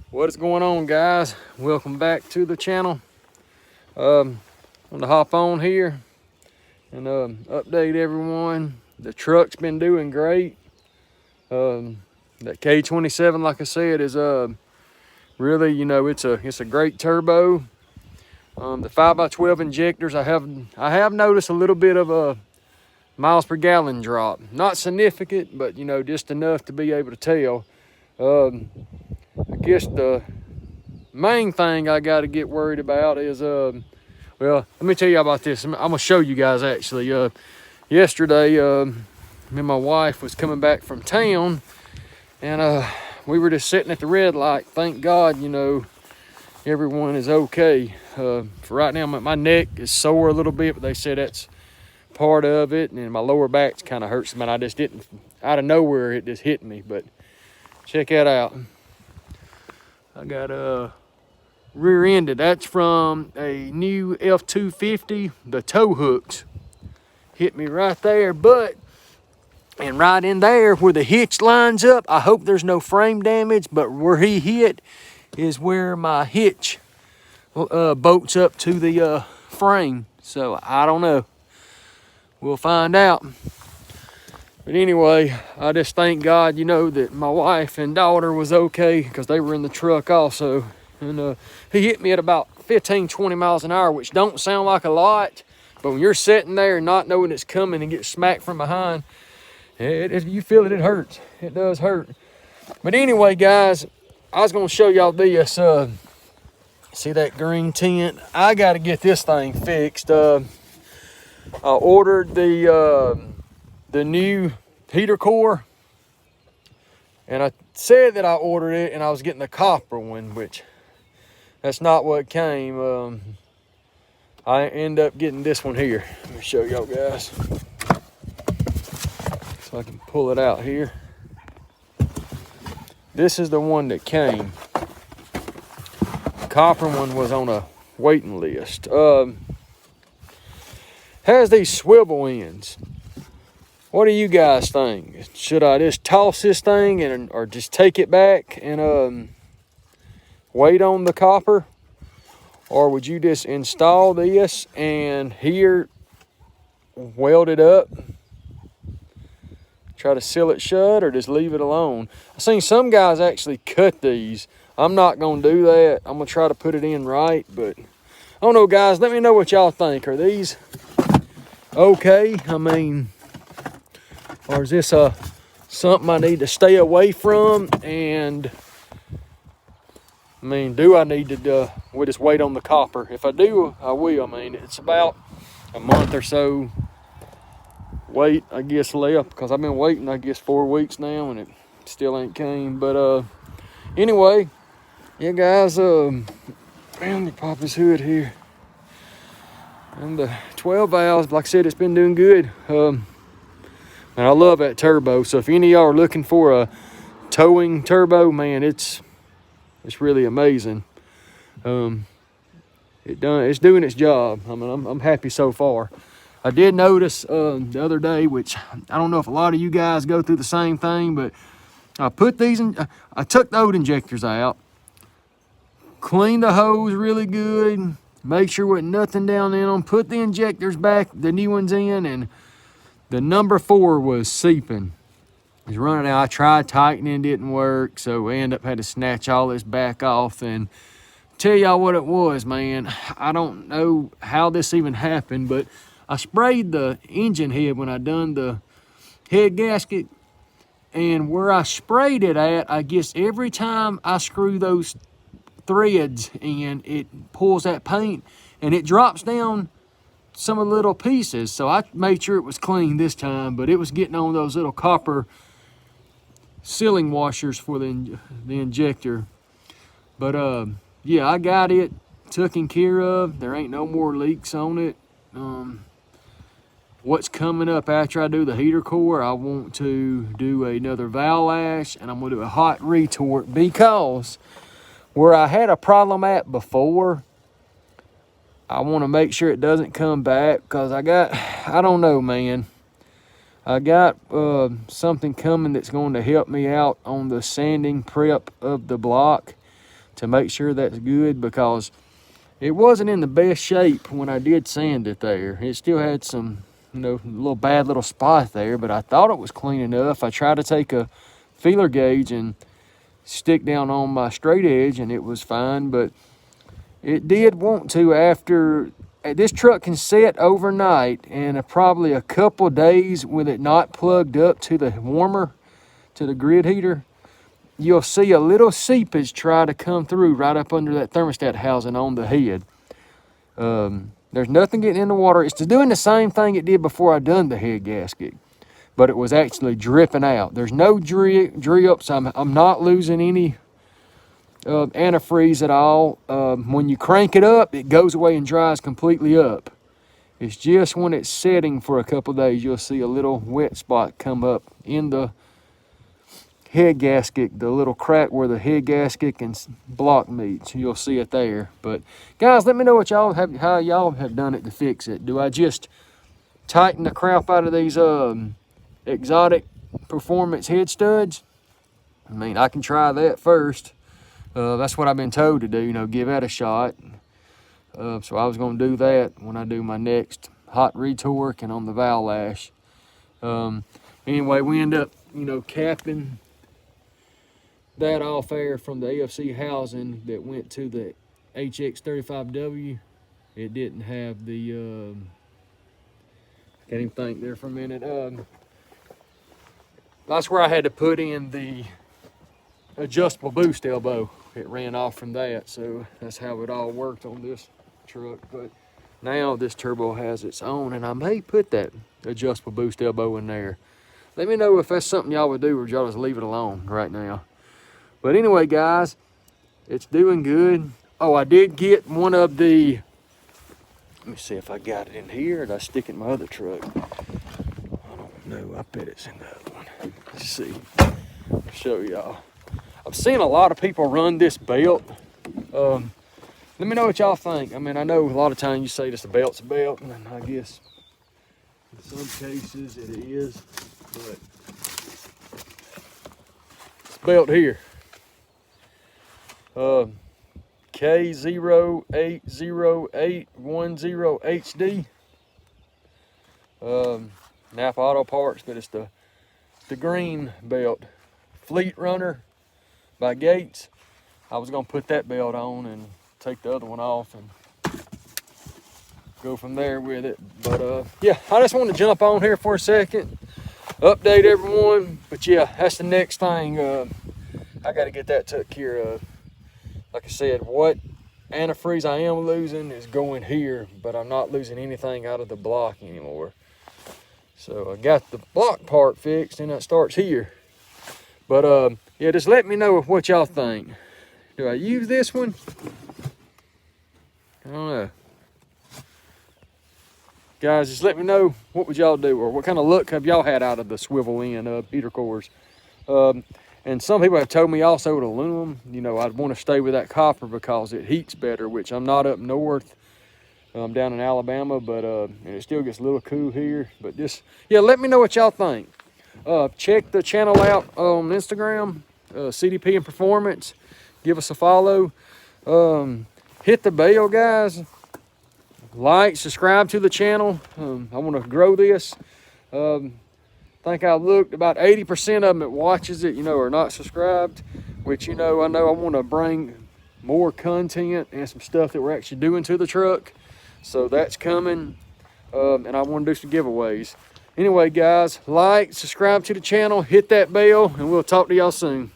What is going on, guys? Welcome back to the channel. I'm gonna hop on here and update everyone. The truck's been doing great. That K27, like I said, is really, it's a great turbo. The 5x12 injectors, I have noticed a little bit of a miles per gallon drop. Not significant, but just enough to be able to tell. I guess the main thing I got to get worried about is, well, let me tell you about this. I'm gonna show you guys actually. Yesterday, me and my wife was coming back from town, and we were just sitting at the red light. Thank God, everyone is okay. For right now, my neck is sore a little bit, but they said that's part of it, and my lower back's kind of hurts. Man, I just didn't, out of nowhere, it just hit me. But check that out. I got rear-ended. That's from a new F-250. The tow hooks hit me right there, and right in there where the hitch lines up, I hope there's no frame damage, but where he hit is where my hitch bolts up to the frame. So I don't know. We'll find out. But anyway, I just thank God, that my wife and daughter was okay, because they were in the truck also. And he hit me at about 15, 20 miles an hour, which don't sound like a lot, but when you're sitting there not knowing it's coming and get smacked from behind, you feel it hurts. It does hurt. But anyway, guys, I was going to show y'all this. See that green tint? I got to get this thing fixed. I ordered the new heater core, and I said that I ordered it and I was getting the copper one, which that's not what came. I end up getting this one here. Let me show y'all guys so I can pull it out here. This is the one that came. The copper one was on a waiting list. Has these swivel ends. What do you guys think? Should I just toss this thing or just take it back and wait on the copper? Or would you just install this and here weld it up? Try to seal it shut or just leave it alone? I've seen some guys actually cut these. I'm not going to do that. I'm going to try to put it in right, but I don't know, guys. Let me know what y'all think. Are these okay? I mean, or is this something I need to stay away from? And I mean, do I need to we just wait on the copper? If I do, I will. I mean, it's about a month or so wait, I guess, left, because I've been waiting, I guess, 4 weeks now, and it still ain't came. But anyway, yeah, guys, man, let me pop his hood here. And the 12 valves, like I said, it's been doing good. And I love that turbo. So if any of y'all are looking for a towing turbo, man, it's really amazing. It's doing its job. I mean, I'm happy so far. I did notice the other day, which I don't know if a lot of you guys go through the same thing, but I put these in. I took the old injectors out, cleaned the hose really good, make sure there wasn't nothing down in them, put the injectors back, the new ones in, and the number 4 was seeping. It was running out. I tried tightening, didn't work, so I ended up had to snatch all this back off. And tell y'all what it was, man. I don't know how this even happened, but I sprayed the engine head when I done the head gasket, and where I sprayed it at, I guess every time I screw those threads in, it pulls that paint and it drops down some of the little pieces. So I made sure it was clean this time, but it was getting on those little copper sealing washers for the injector. But yeah, I got it taken care of. There ain't no more leaks on it. What's coming up after I do the heater core, I want to do another valve lash, and I'm going to do a hot retort, because where I had a problem at before, I want to make sure it doesn't come back, because I don't know, man. I got something coming that's going to help me out on the sanding prep of the block. to make sure that's good, because it wasn't in the best shape when I did sand it there. It still had some, you know, little bad little spot there, but I thought it was clean enough. I tried to take a feeler gauge and stick down on my straight edge, and it was fine, but it did want to after. This truck can set overnight, and probably a couple days with it not plugged up to the warmer, to the grid heater, you'll see a little seepage try to come through right up under that thermostat housing on the head. There's nothing getting in the water. It's doing the same thing it did before I done the head gasket, but it was actually dripping out. There's no drips. I'm not losing any antifreeze at all. When you crank it up, it goes away and dries completely up. It's just when it's setting for a couple days, you'll see a little wet spot come up in the head gasket, the little crack where the head gasket and block meets. You'll see it there. But guys, let me know what y'all have, how y'all have done it to fix it. Do I just tighten the crap out of these xotic performance head studs? I mean, I can try that first. That's what I've been told to do, you know, give that a shot. So I was going to do that when I do my next hot retorque and on the valve lash. Anyway, we end up, you know, capping that off air from the AFC housing that went to the HX35W. It didn't have the, can't even think there for a minute. That's where I had to put in the adjustable boost elbow. It ran off from that, so that's how it all worked on this truck. But now this turbo has its own, and I may put that adjustable boost elbow in there. Let me know if that's something y'all would do, or y'all just leave it alone right now. But anyway, guys, it's doing good. Oh, I did get one of the, let me see if I got it in here, or did I stick it in my other truck? I don't know, I bet it's in the other one. Let's see, I'll show y'all. I've seen a lot of people run this belt. Let me know what y'all think. I mean, I know a lot of times you say this a belt's a belt, and I guess in some cases it is, but this belt here, K280810HD, Napa Auto Parts, but it's the green belt, Fleet Runner by Gates. I was gonna put that belt on and take the other one off and go from there with it. But yeah, I just want to jump on here for a second, update everyone. But yeah, that's the next thing. I got to get that took care of. Like I said, what antifreeze I am losing is going here, but I'm not losing anything out of the block anymore. So I got the block part fixed, and that starts here. But yeah, just let me know what y'all think. Do I use this one? I don't know. Guys, just let me know, what would y'all do, or what kind of look have y'all had out of the swivel in heater cores. And some people have told me also with aluminum, you know, I'd want to stay with that copper because it heats better, which I'm not up north. I'm down in Alabama, but and it still gets a little cool here. But just, yeah, let me know what y'all think. Check the channel out on Instagram, CDP and Performance. Give us a follow. Hit the bell, guys. Like, subscribe to the channel. I want to grow this. I think I looked about 80% of them that watches it, you know, are not subscribed, which, you know I want to bring more content and some stuff that we're actually doing to the truck. So that's coming. And I want to do some giveaways. Anyway, guys, like, subscribe to the channel, hit that bell, and we'll talk to y'all soon.